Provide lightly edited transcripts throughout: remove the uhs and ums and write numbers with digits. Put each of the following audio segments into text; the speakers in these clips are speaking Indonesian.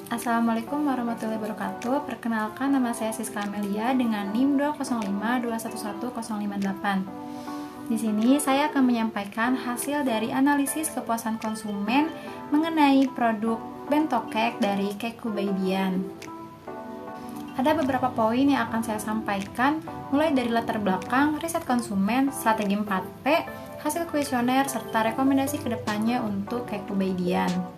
Assalamualaikum warahmatullahi wabarakatuh. Perkenalkan, nama saya Siska Amelia dengan NIM 205211058. Di sini saya akan menyampaikan hasil dari analisis kepuasan konsumen mengenai produk bento cake dari Cake Kubaydian. Ada beberapa poin yang akan saya sampaikan, mulai dari latar belakang, riset konsumen, strategi 4P, hasil kuesioner, serta rekomendasi kedepannya untuk Cake Kubaydian.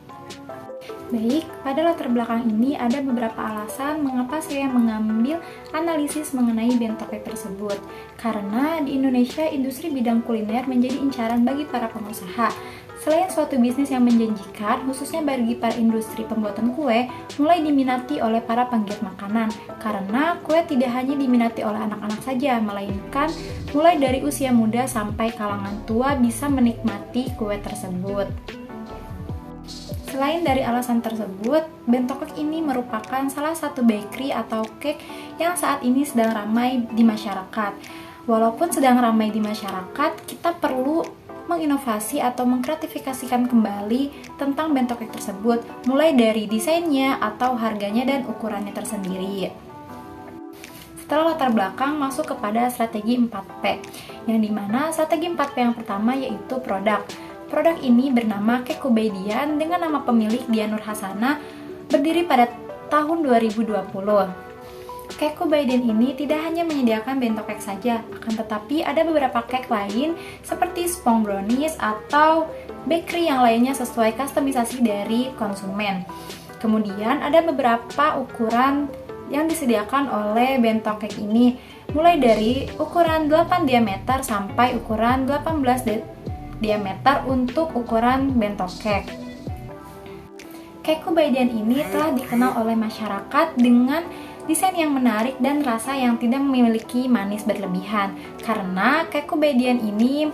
Baik, pada latar belakang ini ada beberapa alasan mengapa saya mengambil analisis mengenai bento cake tersebut. Karena di Indonesia, industri bidang kuliner menjadi incaran bagi para pengusaha. Selain suatu bisnis yang menjanjikan, khususnya bagi para industri pembuatan kue, mulai diminati oleh para penggiat makanan. Karena kue tidak hanya diminati oleh anak-anak saja, melainkan mulai dari usia muda sampai kalangan tua bisa menikmati kue tersebut. Selain dari alasan tersebut, bento cake ini merupakan salah satu bakery atau cake yang saat ini sedang ramai di masyarakat. Walaupun sedang ramai di masyarakat, kita perlu menginovasi atau mengkreatifikasikan kembali tentang bento cake tersebut, mulai dari desainnya atau harganya dan ukurannya tersendiri. Setelah latar belakang, masuk kepada strategi 4P, yang dimana strategi 4P yang pertama yaitu produk. Produk ini bernama Cake Kubaydian dengan nama pemilik Dian Nur Hasanah, berdiri pada tahun 2020. Cake Kubaydian ini tidak hanya menyediakan bento cake saja, akan tetapi ada beberapa cake lain seperti spong brownies atau bakery yang lainnya sesuai kustomisasi dari konsumen. Kemudian ada beberapa ukuran yang disediakan oleh bento cake ini, mulai dari ukuran 8 diameter sampai ukuran 18 diameter untuk ukuran bento cake. Cake Kubaydian ini telah dikenal oleh masyarakat dengan desain yang menarik dan rasa yang tidak memiliki manis berlebihan. Karena Cake Kubaydian ini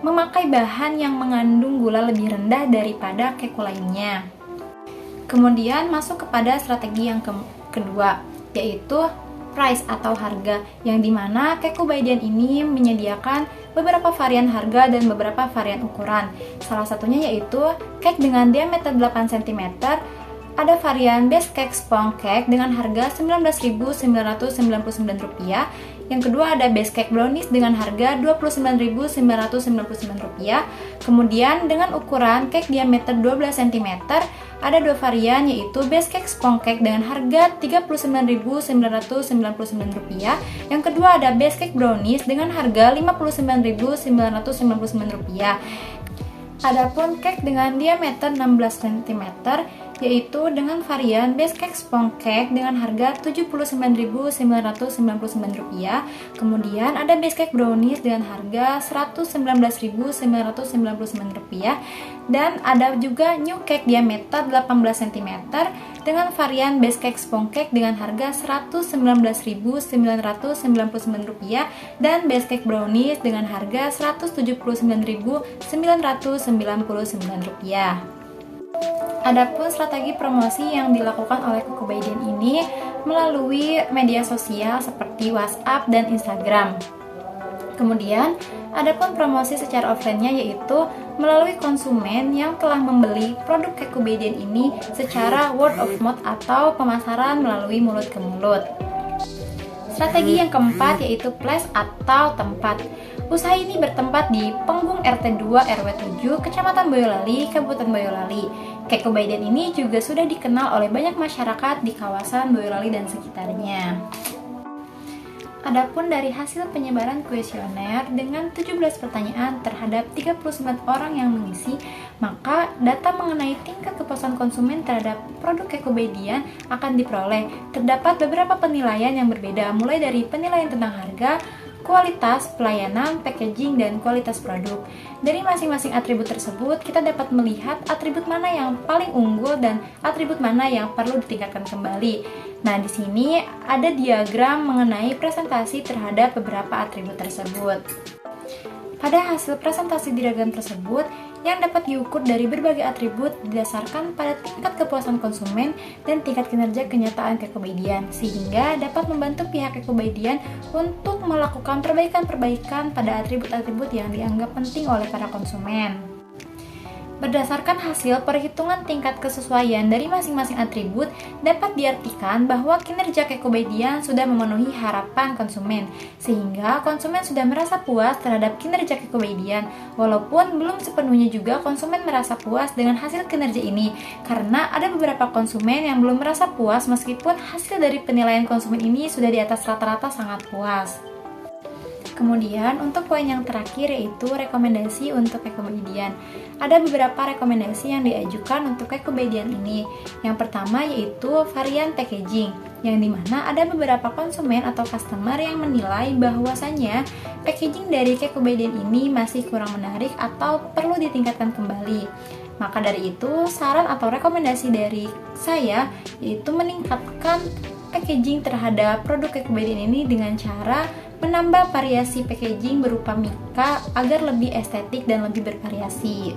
memakai bahan yang mengandung gula lebih rendah daripada cake lainnya. Kemudian masuk kepada strategi yang kedua, yaitu price atau harga, yang dimana Cake Kubaydian ini menyediakan beberapa varian harga dan beberapa varian ukuran. Salah satunya yaitu cake dengan diameter 8 cm. Ada varian base cake spong cake dengan harga Rp19.999. Yang kedua ada base cake brownies dengan harga Rp29.999. Kemudian dengan ukuran cake diameter 12 cm, ada dua varian yaitu base cake spong cake dengan harga Rp39.999. Yang kedua ada base cake brownies dengan harga Rp59.999. Adapun cake dengan diameter 16 cm yaitu dengan varian base cake spong cake dengan harga Rp79.999. Kemudian ada base cake brownies dengan harga Rp119.999. Dan ada juga new cake diameter 18 cm dengan varian base cake spong cake dengan harga Rp119.999 dan base cake brownies dengan harga Rp179.999. Adapun strategi promosi yang dilakukan oleh Cake Kubaydian ini melalui media sosial seperti WhatsApp dan Instagram. Kemudian, adapun promosi secara offline-nya yaitu melalui konsumen yang telah membeli produk Cake Kubaydian ini secara word of mouth atau pemasaran melalui mulut ke mulut. Strategi yang keempat yaitu place atau tempat. Usaha ini bertempat di Penggung RT 2 RW 7, Kecamatan Boyolali, Kabupaten Boyolali. Cake Kubaydian ini juga sudah dikenal oleh banyak masyarakat di kawasan Boyolali dan sekitarnya. Adapun dari hasil penyebaran kuesioner dengan 17 pertanyaan terhadap 39 orang yang mengisi, maka data mengenai tingkat kepuasan konsumen terhadap produk Cake Kubaydian akan diperoleh. Terdapat beberapa penilaian yang berbeda, mulai dari penilaian tentang harga, kualitas, pelayanan, packaging, dan kualitas produk. Dari masing-masing atribut tersebut, kita dapat melihat atribut mana yang paling unggul dan atribut mana yang perlu ditingkatkan kembali. Nah, di sini ada diagram mengenai presentasi terhadap beberapa atribut tersebut. Pada hasil presentasi diagram tersebut, yang dapat diukur dari berbagai atribut didasarkan pada tingkat kepuasan konsumen dan tingkat kinerja kenyataan Cake Kubaydian, sehingga dapat membantu pihak Cake Kubaydian untuk melakukan perbaikan-perbaikan pada atribut-atribut yang dianggap penting oleh para konsumen. Berdasarkan hasil perhitungan tingkat kesesuaian dari masing-masing atribut, dapat diartikan bahwa kinerja kepribadian sudah memenuhi harapan konsumen, sehingga konsumen sudah merasa puas terhadap kinerja kepribadian, walaupun belum sepenuhnya juga konsumen merasa puas dengan hasil kinerja ini, karena ada beberapa konsumen yang belum merasa puas meskipun hasil dari penilaian konsumen ini sudah di atas rata-rata sangat puas. Kemudian untuk poin yang terakhir yaitu rekomendasi untuk kepribadian. Ada beberapa rekomendasi yang diajukan untuk kepribadian ini. Yang pertama yaitu varian packaging, yang dimana ada beberapa konsumen atau customer yang menilai bahwasannya packaging dari kepribadian ini masih kurang menarik atau perlu ditingkatkan kembali. Maka dari itu, saran atau rekomendasi dari saya yaitu meningkatkan packaging terhadap produk kepribadian ini dengan cara menambah variasi packaging berupa mika agar lebih estetik dan lebih bervariasi.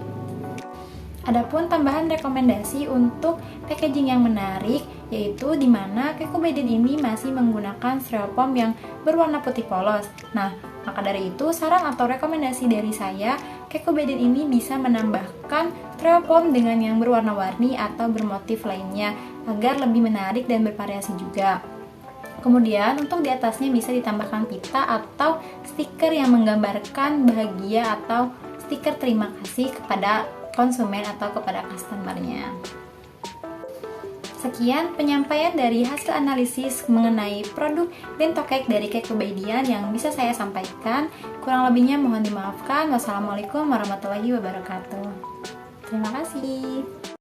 Adapun tambahan rekomendasi untuk packaging yang menarik yaitu di mana kepribadian ini masih menggunakan styrofoam yang berwarna putih polos. Nah, maka dari itu saran atau rekomendasi dari saya, kepribadian ini bisa menambahkan styrofoam dengan yang berwarna-warni atau bermotif lainnya agar lebih menarik dan bervariasi juga. Kemudian untuk di atasnya bisa ditambahkan pita atau stiker yang menggambarkan bahagia atau stiker terima kasih kepada konsumen atau kepada customer-nya. Sekian penyampaian dari hasil analisis mengenai produk bento cake dari kepribadian yang bisa saya sampaikan. Kurang lebihnya mohon dimaafkan. Wassalamualaikum warahmatullahi wabarakatuh. Terima kasih.